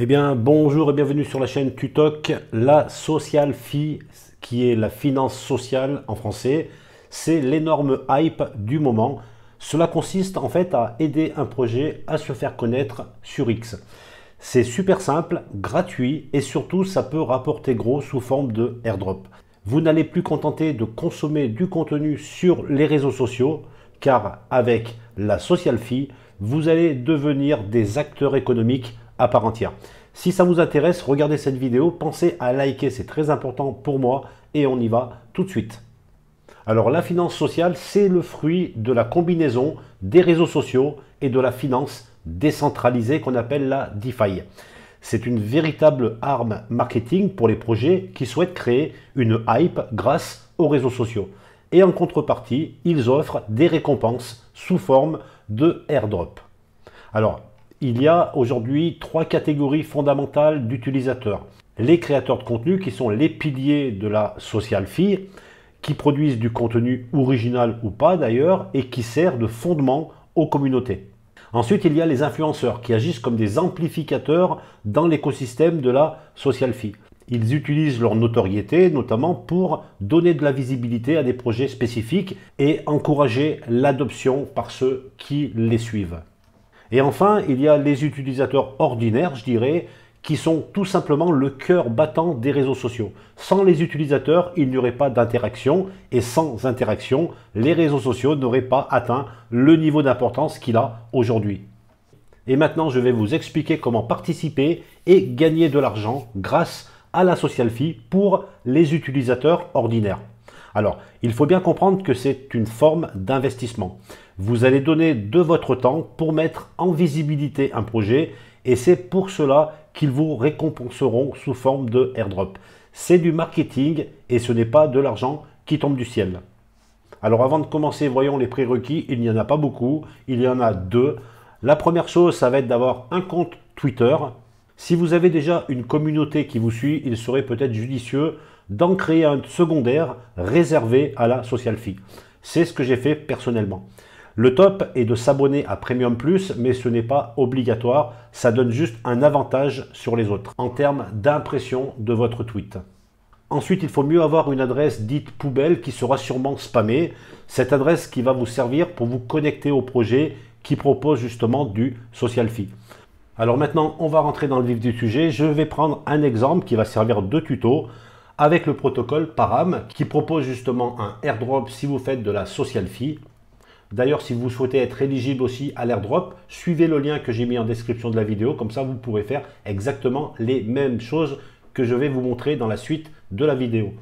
Eh bien, bonjour et bienvenue sur la chaîne Tutoc. La Social Fi, qui est la finance sociale en français, c'est l'énorme hype du moment. Cela consiste en fait à aider un projet à se faire connaître sur X. C'est super simple, gratuit et surtout ça peut rapporter gros sous forme de airdrop. Vous n'allez plus contenter de consommer du contenu sur les réseaux sociaux car avec la Social Fi, vous allez devenir des acteurs économiques à part entière. Si ça vous intéresse, regardez cette vidéo, pensez à liker, c'est très important pour moi et on y va tout de suite. Alors la finance sociale, c'est le fruit de la combinaison des réseaux sociaux et de la finance décentralisée qu'on appelle la DeFi. C'est une véritable arme marketing pour les projets qui souhaitent créer une hype grâce aux réseaux sociaux. Et en contrepartie, ils offrent des récompenses sous forme de airdrop. Alors, il y a aujourd'hui trois catégories fondamentales d'utilisateurs. Les créateurs de contenu qui sont les piliers de la Social Fi, qui produisent du contenu original ou pas d'ailleurs et qui sert de fondement aux communautés. Ensuite, il y a les influenceurs qui agissent comme des amplificateurs dans l'écosystème de la Social Fi. Ils utilisent leur notoriété notamment pour donner de la visibilité à des projets spécifiques et encourager l'adoption par ceux qui les suivent. Et enfin, il y a les utilisateurs ordinaires, je dirais, qui sont tout simplement le cœur battant des réseaux sociaux. Sans les utilisateurs, il n'y aurait pas d'interaction et sans interaction, les réseaux sociaux n'auraient pas atteint le niveau d'importance qu'il a aujourd'hui. Et maintenant, je vais vous expliquer comment participer et gagner de l'argent grâce à la Social Fi pour les utilisateurs ordinaires. Alors, il faut bien comprendre que c'est une forme d'investissement. Vous allez donner de votre temps pour mettre en visibilité un projet et c'est pour cela qu'ils vous récompenseront sous forme de airdrop. C'est du marketing et ce n'est pas de l'argent qui tombe du ciel. Alors avant de commencer, voyons les prérequis. Il n'y en a pas beaucoup, il y en a deux. La première chose, ça va être d'avoir un compte Twitter. Si vous avez déjà une communauté qui vous suit, il serait peut-être judicieux d'en créer un secondaire réservé à la Social Fi. C'est ce que j'ai fait personnellement. Le top est de s'abonner à Premium Plus, mais ce n'est pas obligatoire. Ça donne juste un avantage sur les autres en termes d'impression de votre tweet. Ensuite, il faut mieux avoir une adresse dite poubelle qui sera sûrement spammée. Cette adresse qui va vous servir pour vous connecter au projet qui propose justement du Social Fi. Alors maintenant, on va rentrer dans le vif du sujet. Je vais prendre un exemple qui va servir de tuto avec le protocole Param qui propose justement un airdrop si vous faites de la Social Fi. D'ailleurs, si vous souhaitez être éligible aussi à l'airdrop, suivez le lien que j'ai mis en description de la vidéo. Comme ça, vous pourrez faire exactement les mêmes choses que je vais vous montrer dans la suite de la vidéo.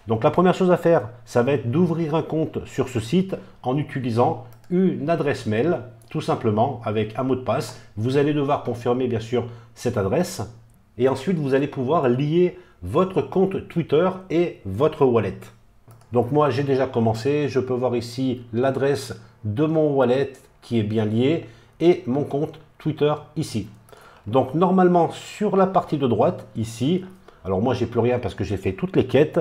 Donc la première chose à faire, ça va être d'ouvrir un compte sur ce site en utilisant une adresse mail, tout simplement avec un mot de passe. Vous allez devoir confirmer bien sûr cette adresse et ensuite vous allez pouvoir lier votre compte Twitter et votre wallet. Donc moi j'ai déjà commencé, je peux voir ici l'adresse de mon wallet qui est bien lié et mon compte Twitter ici. Donc normalement sur la partie de droite ici, alors moi j'ai plus rien parce que j'ai fait toutes les quêtes,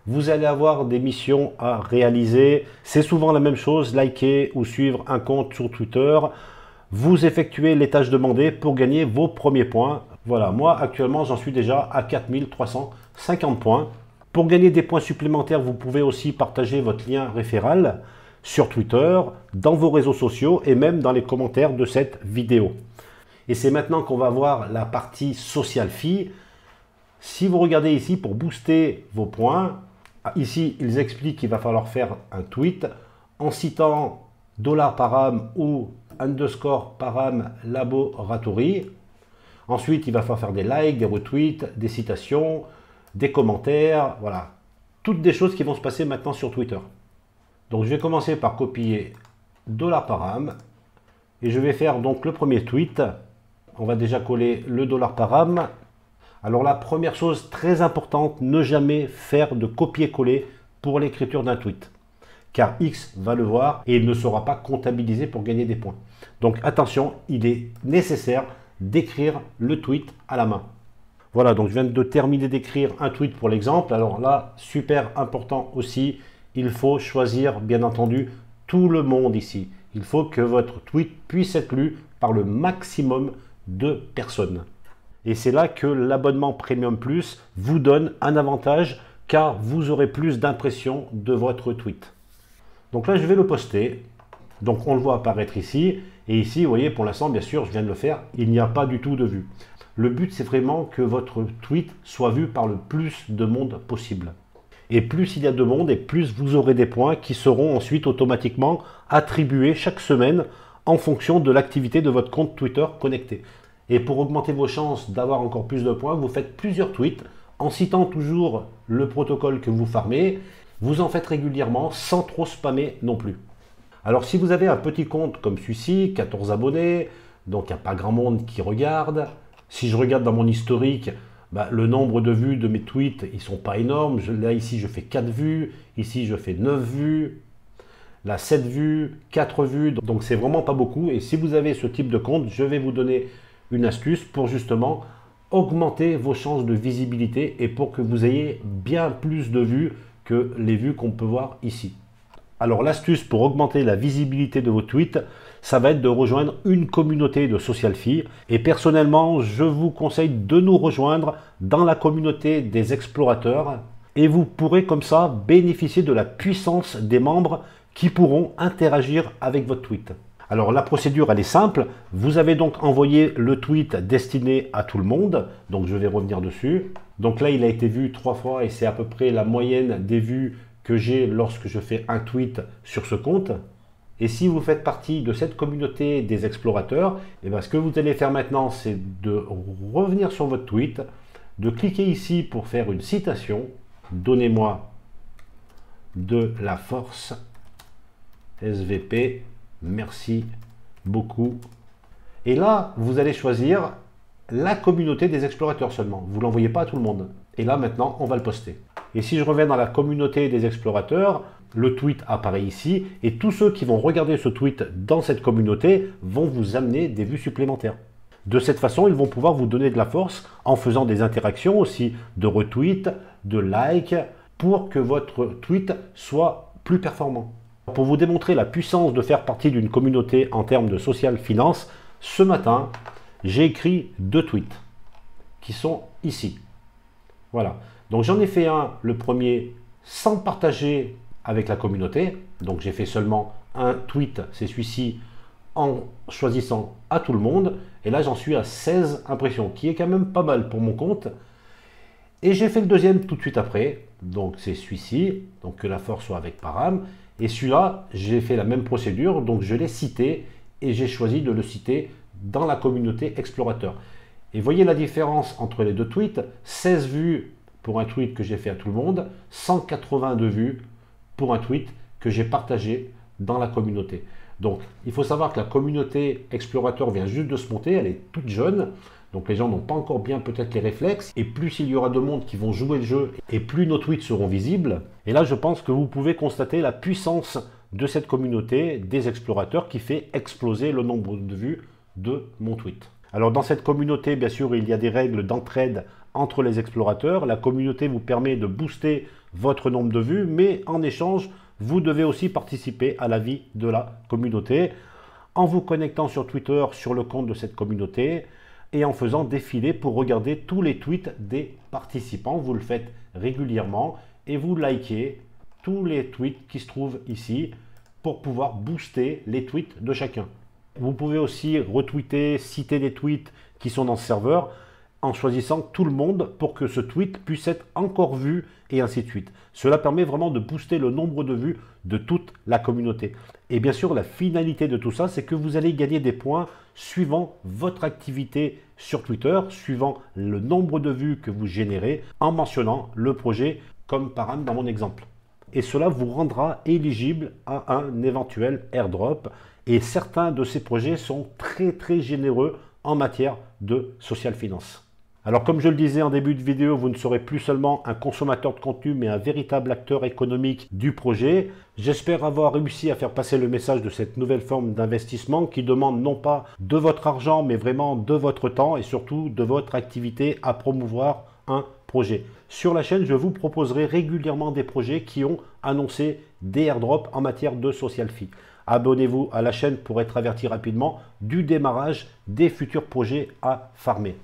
vous allez avoir des missions à réaliser. C'est souvent la même chose, liker ou suivre un compte sur Twitter. Vous effectuez les tâches demandées pour gagner vos premiers points. Voilà, moi actuellement j'en suis déjà à 4350 points. Pour gagner des points supplémentaires, vous pouvez aussi partager votre lien référal sur Twitter, dans vos réseaux sociaux et même dans les commentaires de cette vidéo. Et c'est maintenant qu'on va voir la partie Social Fi. Si vous regardez ici pour booster vos points, ici ils expliquent qu'il va falloir faire un tweet en citant $param ou _param laboratory. Ensuite, il va falloir faire des likes, des retweets, des citations, des commentaires, voilà. Toutes des choses qui vont se passer maintenant sur Twitter. Donc je vais commencer par copier $param et je vais faire donc le premier tweet. On va déjà coller le $param. Alors la première chose très importante, ne jamais faire de copier-coller pour l'écriture d'un tweet. Car X va le voir et il ne sera pas comptabilisé pour gagner des points. Donc attention, il est nécessaire d'écrire le tweet à la main. Voilà, donc je viens de terminer d'écrire un tweet pour l'exemple. Alors là, super important aussi, il faut choisir bien entendu tout le monde ici. Il faut que votre tweet puisse être lu par le maximum de personnes. Et c'est là que l'abonnement Premium Plus vous donne un avantage car vous aurez plus d'impressions de votre tweet. Donc là, je vais le poster. Donc on le voit apparaître ici. Et ici, vous voyez, pour l'instant, bien sûr, je viens de le faire, il n'y a pas du tout de vues. Le but, c'est vraiment que votre tweet soit vu par le plus de monde possible. Et plus il y a de monde, et plus vous aurez des points qui seront ensuite automatiquement attribués chaque semaine en fonction de l'activité de votre compte Twitter connecté. Et pour augmenter vos chances d'avoir encore plus de points, vous faites plusieurs tweets en citant toujours le protocole que vous farmez. Vous en faites régulièrement sans trop spammer non plus. Alors si vous avez un petit compte comme celui-ci, 14 abonnés, donc il n'y a pas grand monde qui regarde. Si je regarde dans mon historique, le nombre de vues de mes tweets, ils ne sont pas énormes. Là, ici, je fais 4 vues. Ici, je fais 9 vues. Là, 7 vues, 4 vues. Donc, c'est vraiment pas beaucoup. Et si vous avez ce type de compte, je vais vous donner une astuce pour justement augmenter vos chances de visibilité et pour que vous ayez bien plus de vues que les vues qu'on peut voir ici. Alors l'astuce pour augmenter la visibilité de vos tweets, ça va être de rejoindre une communauté de SocialFi. Et personnellement, je vous conseille de nous rejoindre dans la communauté des explorateurs. Et vous pourrez comme ça bénéficier de la puissance des membres qui pourront interagir avec votre tweet. Alors la procédure, elle est simple. Vous avez donc envoyé le tweet destiné à tout le monde. Donc je vais revenir dessus. Donc là, il a été vu 3 fois et c'est à peu près la moyenne des vues que j'ai lorsque je fais un tweet sur ce compte. Et si vous faites partie de cette communauté des explorateurs, et bien ce que vous allez faire maintenant, c'est de revenir sur votre tweet, de cliquer ici pour faire une citation. Donnez-moi de la force, SVP, merci beaucoup. Et là, vous allez choisir la communauté des explorateurs seulement. Vous ne l'envoyez pas à tout le monde. Et là, maintenant, on va le poster. Et si je reviens dans la communauté des explorateurs, le tweet apparaît ici et tous ceux qui vont regarder ce tweet dans cette communauté vont vous amener des vues supplémentaires. De cette façon, ils vont pouvoir vous donner de la force en faisant des interactions aussi, de retweets, de likes, pour que votre tweet soit plus performant. Pour vous démontrer la puissance de faire partie d'une communauté en termes de social finance, ce matin, j'ai écrit 2 tweets qui sont ici. Voilà. Donc j'en ai fait un, le premier, sans partager avec la communauté. Donc j'ai fait seulement un tweet, c'est celui-ci, en choisissant à tout le monde. Et là j'en suis à 16 impressions, qui est quand même pas mal pour mon compte. Et j'ai fait le deuxième tout de suite après. Donc c'est celui-ci, donc que la force soit avec Param. Et celui-là, j'ai fait la même procédure, donc je l'ai cité et j'ai choisi de le citer dans la communauté explorateur. Et voyez la différence entre les 2 tweets, 16 vues pour un tweet que j'ai fait à tout le monde, 182 vues pour un tweet que j'ai partagé dans la communauté. Donc, il faut savoir que la communauté explorateur vient juste de se monter, elle est toute jeune, donc les gens n'ont pas encore bien peut-être les réflexes, et plus il y aura de monde qui vont jouer le jeu, et plus nos tweets seront visibles. Et là, je pense que vous pouvez constater la puissance de cette communauté des explorateurs qui fait exploser le nombre de vues de mon tweet. Alors dans cette communauté, bien sûr, il y a des règles d'entraide entre les explorateurs. La communauté vous permet de booster votre nombre de vues, mais en échange, vous devez aussi participer à la vie de la communauté en vous connectant sur Twitter sur le compte de cette communauté et en faisant défiler pour regarder tous les tweets des participants. Vous le faites régulièrement et vous likez tous les tweets qui se trouvent ici pour pouvoir booster les tweets de chacun. Vous pouvez aussi retweeter, citer des tweets qui sont dans ce serveur en choisissant tout le monde pour que ce tweet puisse être encore vu et ainsi de suite. Cela permet vraiment de booster le nombre de vues de toute la communauté. Et bien sûr, la finalité de tout ça, c'est que vous allez gagner des points suivant votre activité sur Twitter, suivant le nombre de vues que vous générez en mentionnant le projet comme Param dans mon exemple. Et cela vous rendra éligible à un éventuel airdrop. Et certains de ces projets sont très généreux en matière de social finance. Alors comme je le disais en début de vidéo, vous ne serez plus seulement un consommateur de contenu, mais un véritable acteur économique du projet. J'espère avoir réussi à faire passer le message de cette nouvelle forme d'investissement qui demande non pas de votre argent, mais vraiment de votre temps et surtout de votre activité à promouvoir un projet. Sur la chaîne, je vous proposerai régulièrement des projets qui ont annoncé des airdrops en matière de social fee. Abonnez-vous à la chaîne pour être averti rapidement du démarrage des futurs projets à farmer.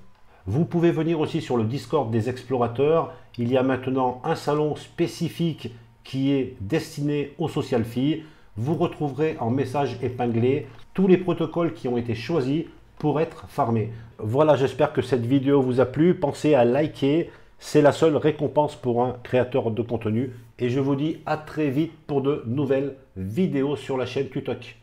Vous pouvez venir aussi sur le Discord des explorateurs. Il y a maintenant un salon spécifique qui est destiné aux social filles. Vous retrouverez en message épinglé tous les protocoles qui ont été choisis pour être farmés. Voilà, j'espère que cette vidéo vous a plu. Pensez à liker. C'est la seule récompense pour un créateur de contenu. Et je vous dis à très vite pour de nouvelles vidéos sur la chaîne Tutoc.